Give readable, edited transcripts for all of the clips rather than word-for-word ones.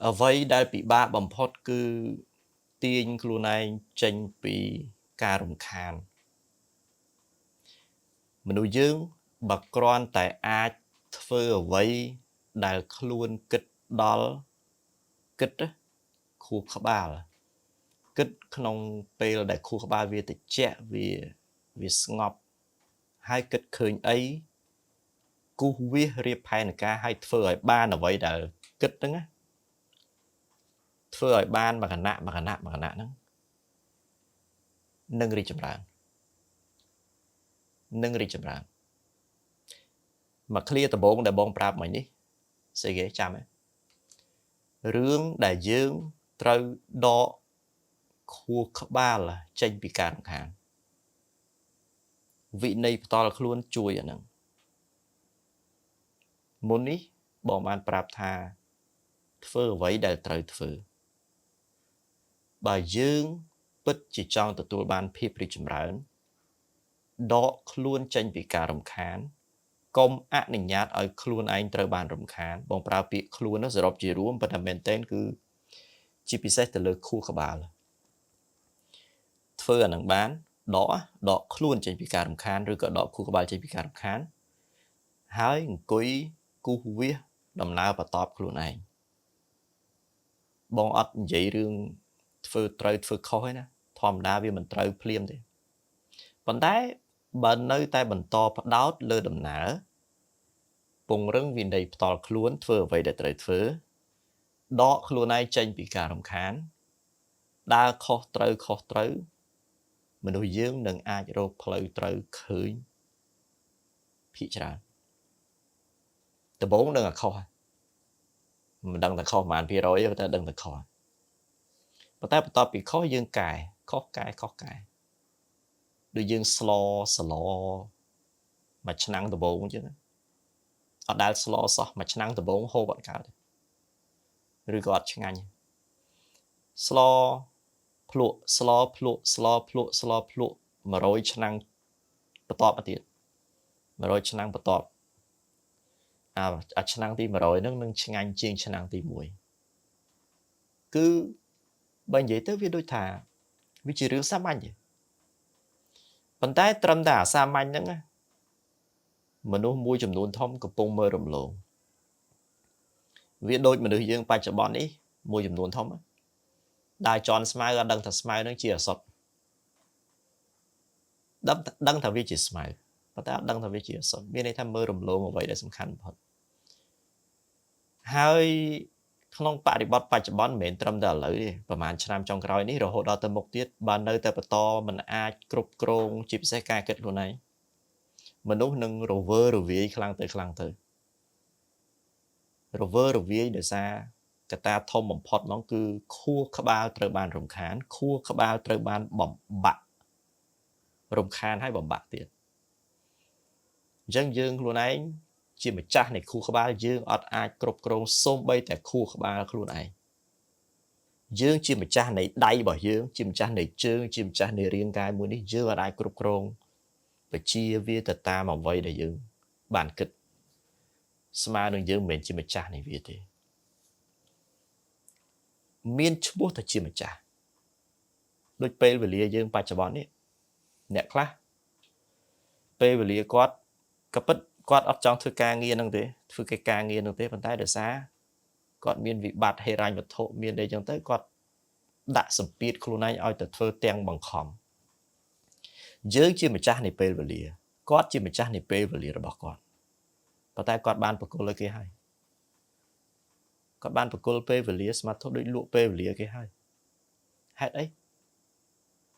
អ្វីដែលពិបាកបំផុតគឺទាញខ្លួនឯងចេញពីការរំខានមនុស្សយើងបើគ្រាន់តែអាចធ្វើអ្វីដែលខ្លួនគិតដល់គិតខួរក្បាលគិតក្នុងពេលដែលខួរក្បាលវាត្រជាក់វាស្ងប់ហើយគិតឃើញអីគូសវាសរៀបផែនការឲ្យធ្វើឲ្យបានអ្វីដែលគិតហ្នឹងណាធ្វើឲ្យបានមួយគណៈហ្នឹងនឹងរីកចម្រើនមកឃ្លាដំបូងដែលបងប្រាប់មិញនេះស្អីគេចាំទេរឿងដែលយើងត្រូវដកខួរក្បាលចេញពីការរំខានវិន័យផ្ទាល់ខ្លួនជួយអាហ្នឹងមុននេះបងបានប្រាប់ថាធ្វើអ្វីដែលត្រូវធ្វើបើយើងពិតជាចង់ទទួលបានភាពរីកចម្រើនដកខ្លួនចេញពីការរំខានកុំអនុញ្ញាតឲ្យខ្លួនឯងត្រូវបានរំខានបងប្រើពាក្យខ្លួននោះសរុបជារួមប៉ុន្តែមែនទែនគឺជាពិសេសទៅលើខួរក្បាលធ្វើអានឹងបានដកខ្លួនចេញពីការរំខានឬក៏ដកខួរក្បាលចេញពីការរំខានហើយអង្គុយគូសវាសដំណើរបន្តខ្លួនឯងបងអត់និយាយរឿងធ្វើត្រូវធ្វើខុសទេណាធម្មតាវាមិនត្រូវភ្លាមទេប៉ុន្តែបើនៅតែបន្តផ្ដោតលើដំណើរពង្រឹងវិន័យផ្ទាល់ខ្លួនធ្វើអ្វីដែលត្រូវធ្វើដកខ្លួនឯងចេញពីការរំខានដើរខុសត្រូវមនុស្សយើងនឹងអាចរកផ្លូវត្រូវឃើញភាគច្រើនដំបូងនឹងខុសមិនដឹងថាខុសប្រហែលភាគរយតែដឹងថាខុសប៉ុន្តែបន្ទាប់ពីខុសយើងកែដូចយើងស្លមួយឆ្នាំងដំបូងអញ្ចឹងអត់ដែលស្លសោះមួយឆ្នាំងដំបូងហូបអត់កើតឬក៏អត់ឆ្ងាញ់ស្លភ្លក់100ឆ្នាំងបន្ទាប់មកទៀត100ឆ្នាំងបន្ទាប់អាឆ្នាំងទី100ហ្នឹងនឹងឆ្ងាញ់ជាងឆ្នាំងទី1គឺបើនិយាយទៅវាដូចថាវាជារឿងសាមញ្ញទេប៉ុន្តែត្រឹមតែអាសាមញ្ញហ្នឹងមនុស្សមួយចំនួនធំកំពុងមើលរំលងវាដូចមនុស្សយើងបច្ចុប្បន្ននេះមួយចំនួនធំដើរជន់ស្មៅអត់ដឹងថាស្មៅហ្នឹងជាអសុទ្ធដឹងថាវាជាស្មៅប៉ុន្តែអត់ដឹងថាវាជាអសុទ្ធមានន័យថាមើលរំលងអ្វីដែលសំខាន់បំផុតហើយក្នុងបរិបទបច្ចុប្បន្នមិនមែនត្រឹមតែឥឡូវទេប្រហែលឆ្នាំចុងក្រោយនេះរហូតដល់ទៅមុខទៀតបើនៅតែបន្តមិនអាចគ្រប់គ្រងជាពិសេសការគិតខ្លួនឯងមនុស្សនឹងរវើរវាយខ្លាំងទៅរវើរវាយដោយសារកត្តាធំបំផុតនោះគឺខួរក្បាលត្រូវបានរំខានខួរក្បាលត្រូវបានបំបាក់រំខានហើយបំបាក់ទៀតអញ្ចឹងយើងខ្លួនឯងជាម្ចាស់នៃខួរក្បាលយើងអត់អាចគ្រប់គ្រងសូម្បីតែខួរក្បាលខ្លួនឯងយើងជាម្ចាស់នៃដៃរបស់យើងជាម្ចាស់នៃជើងជាម្ចាស់នៃរាងកាយមួយនេះយើងអត់អាចគ្រប់គ្រងបជាវាទៅតាមអ្វីដែលយើងបានគិតស្មើនឹងយើងមិនមែនជាម្ចាស់នៃវាទេមានឈ្មោះថាជាម្ចាស់ដូចពេលវេលាយើងបច្ចុប្បន្ននេះអ្នកខ្លះពេលវេលាគាត់ក៏ពិតគាត់អត់ចង់ធ្វើការងារហ្នឹងទេធ្វើកិច្ចការងារហ្នឹងទេប៉ុន្តែដោយសារគាត់មានវិបត្តិហិរញ្ញវត្ថុមានអីចឹងទៅគាត់ដាក់សម្ពាធខ្លួនឯងឲ្យទៅធ្វើទាំងបង្ខំយើងជាម្ចាស់នៃពេលវេលាគាត់ជាម្ចាស់នៃពេលវេលារបស់គាត់ប៉ុន្តែគាត់បានបកគលឲ្យគេហើយគាត់បានបកគលពេលវេលាស្មាត់ធុដូចលក់ពេលវេលាគេហើយហេតុអី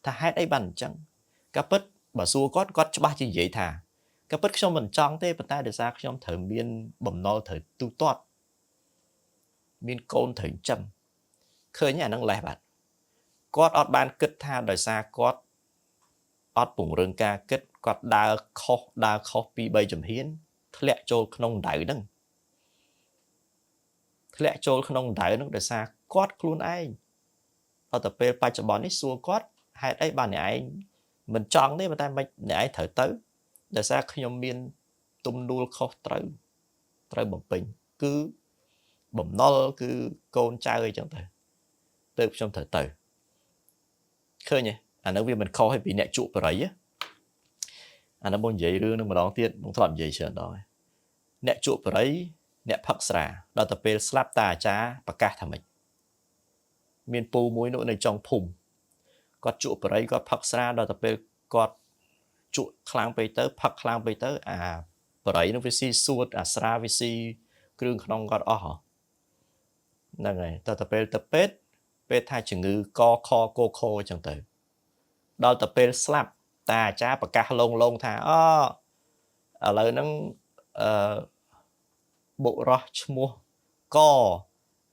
ថាហេតុអីបានអញ្ចឹងក៏ពិតបើសួរគាត់ច្បាស់ជានិយាយថាក៏ពិតខ្ញុំមិនចង់ទេប៉ុន្តែដោយសារខ្ញុំត្រូវមានបំណុលត្រូវទូទាត់មានកូនត្រូវចិញ្ចឹមឃើញអាហ្នឹងលេះបាទគាត់អត់បានគិតថាដោយសារគាត់អត់ពង្រឹងការគិតគាត់ដើរខុស2 3ជំហានធ្លាក់ចូលក្នុងដៅហ្នឹងដោយសារគាត់ខ្លួនឯងអត់ទៅពេលបច្ចុប្បន្ននេះសួរគាត់ហេតុអីបានអ្នកឯងមិនចង់ទេប៉ុន្តែមិនអ្នកឯងត្រូវទៅដោយសារខ្ញុំមានទំនួលខុសត្រូវបំពេញគឺ បំណុលគឺកូនចៅអីចឹងទៅខ្ញុំត្រូវទៅឃើញទេអានោះវាមិនខុសឲ្យពីអ្នកជក់បរិយអានោះបងនិយាយរឿងនឹងម្ដងទៀតបងធ្លាប់និយាយច្រើនដងអ្នកជក់បរិយអ្នកផឹកស្រាដល់ទៅពេលស្លាប់តាអាចារ្យប្រកាសថាម៉េចមានពូមួយនោះនៅចុងភូមិគាត់ជក់បរិយគាត់ផឹកស្រាដល់ទៅពេលគាត់ជក់ខ្លាំងពេកទៅផឹកខ្លាំងពេកទៅអាបរិយនោះវាស៊ីសួតអាស្រាវាស៊ីគ្រឿងក្នុងគាត់អស់ហ្នឹងហើយដល់ទៅពេលទៅពេទ្យពេទ្យថាជំងឺកខកខអញ្ចឹងទៅដល់ទៅពេលស្លាប់តាអាចារ្យប្រកាសលងថាឥឡូវហ្នឹងបុរសឈ្មោះក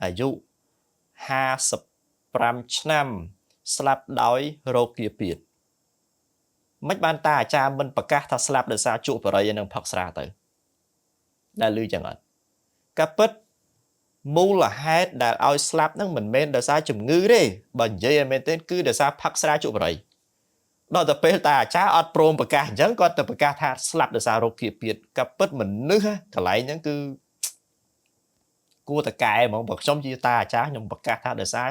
អាយុ55ឆ្នាំស្លាប់ដោយរោគគាពៀតមិនបានតាអាចារ្យមិនប្រកាសថាស្លាប់ដោយសារជក់បរិយនឹងផឹកស្រាទៅដែលឮចឹងអត់កាពិតមូលហេតុដែលឲ្យស្លាប់ហ្នឹងមិនមែនដោយសារជំងឺទេបើនិយាយឲ្យមែនទេគឺដោយសារផឹកស្រាជក់បរិយដល់ទៅពេលតាអាចារ្យអត់ព្រមប្រកាសអញ្ចឹងគាត់ទៅប្រកាសថាស្លាប់ដោយសាររោគគាពៀតកាពិតមនុស្សកន្លែងហ្នឹងគឺគួរតកែហ្មងបើខ្ញុំជាតាអាចារ្យខ្ញុំប្រកាសថាដោយសារ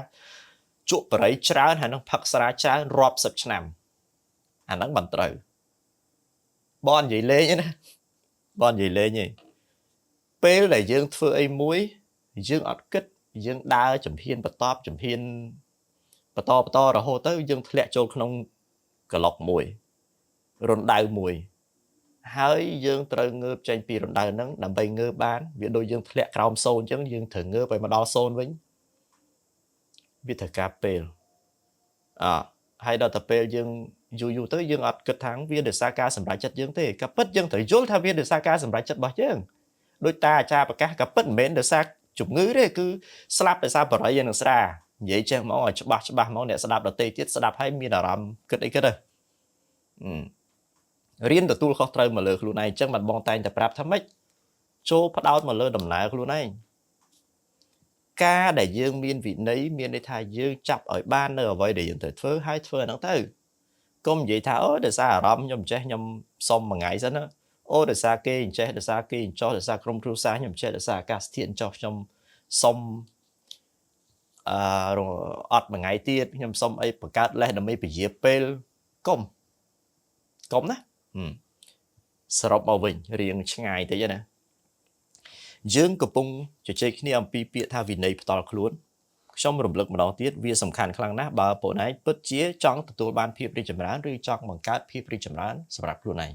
ជក់បរិយច្រើនហើយនឹងផឹកស្រាច្រើនរាប់សិបឆ្នាំអាហ្នឹងមិនត្រូវបងនិយាយលេងណាបងនិយាយលេងទេពេលដែលយើងធ្វើអីមួយយើងអត់គិតយើងដើរចំហៀនបន្តរហូតទៅយើងធ្លាក់ចូលក្នុងក្លុកមួយរណ្ដៅមួយហើយយើងត្រូវងើបចេញពីរណ្ដៅហ្នឹងដើម្បីងើបបានវាដូចយើងធ្លាក់ក្រោមសូន្យអញ្ចឹងយើងត្រូវងើបឲ្យមកដល់សូន្យវិញវាត្រូវការពេលហើយដល់ទៅពេលយើងយូរទៅយើងអត់គិតថាវាដោយសារការសម្រេចចិត្តយើងទេក៏ពិតយើងត្រូវយល់ថាវាដោយសារការសម្រេចចិត្តរបស់យើងដោយតាអាចារ្យប្រកាសក៏ពិតមិនមែនដោយសារជំងឺទេគឺស្លាប់ដោយសារបរិយនឹងស្រានិយាយចេះហ្មងឲ្យច្បាស់ហ្មងអ្នកស្ដាប់ដទៃទៀតស្ដាប់ហើយមានអារម្មណ៍គិតអីគិតទៅរៀនទទួលខុសត្រូវមកលើខ្លួនឯងអញ្ចឹងមិនបងតែងតែប្រាប់ថាម៉េចចូលផ្ដោតមកលើដំណើរខ្លួនឯងការដែលយើងមានវិន័យមានន័យថាយើងចាប់ឲ្យបាននៅអ្វីដែលយើងត្រូវធ្វើហើយធ្វើហ្នឹងទៅកុំនិយាយថាដោយសារអារម្មណ៍ខ្ញុំចេះខ្ញុំសុំមួយថ្ងៃសិនណាដោយសារគេអញ្ចេះដោយសារគេអញ្ចោះដោយសារក្រុមគ្រួសារខ្ញុំចេះដោយសារអាកាសធាតុអញ្ចោះខ្ញុំសុំអត់មួយថ្ងៃទៀតខ្ញុំសុំអីបង្កើតលេសដើម្បីពជាពេលកុំណាសរុបមកវិញរៀងឆ្ងាយតិចណាយើងកំពុងជជែកគ្នាអំពីពាក្យថាវិន័យផ្ទាល់ខ្លួនខ្ញុំរំលឹកម្ដងទៀតវាសំខាន់ខ្លាំងណាស់បើពួកឯងពិតជាចង់ទទួលបានភាពរីកចម្រើនឬចង់បង្កើតភាពរីកចម្រើនសម្រាប់ខ្លួនឯង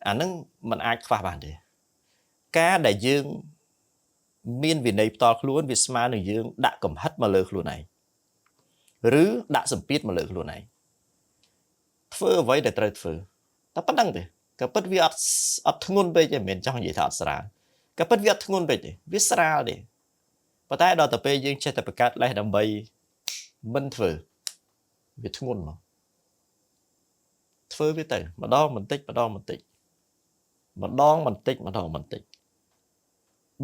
អានឹងมันអាចខ្វះបានទេការដែលយើងមានវិន័យផ្ទាល់ខ្លួនវាស្មើនឹងយើងដាក់កំហិតមកលើខ្លួនឯងឬដាក់សម្ពាធមកលើខ្លួនឯងធ្វើអ្វីដែលត្រូវធ្វើតែប៉ុណ្្នឹងទេក៏ពិតវាអត់ធ្ងន់ពេកទេមិនមែនចង់និយាយថាអត់ស្រាលក៏ពិតវាអត់ធ្ងន់ពេកទេវាស្រាលទេប៉ុន្តែដល់ទៅពេលយើងចេះតែបង្កើតលេសដើម្បីមិនធ្វើវាធ្ងន់មកធ្វើវាទៅម្ដងបន្តិច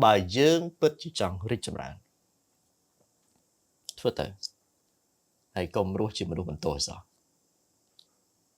បើយើងពិតជាចង់រីកចម្រើនធ្វើទៅហើយកុំរស់ជាមនុស្សបន្ទោសសោះ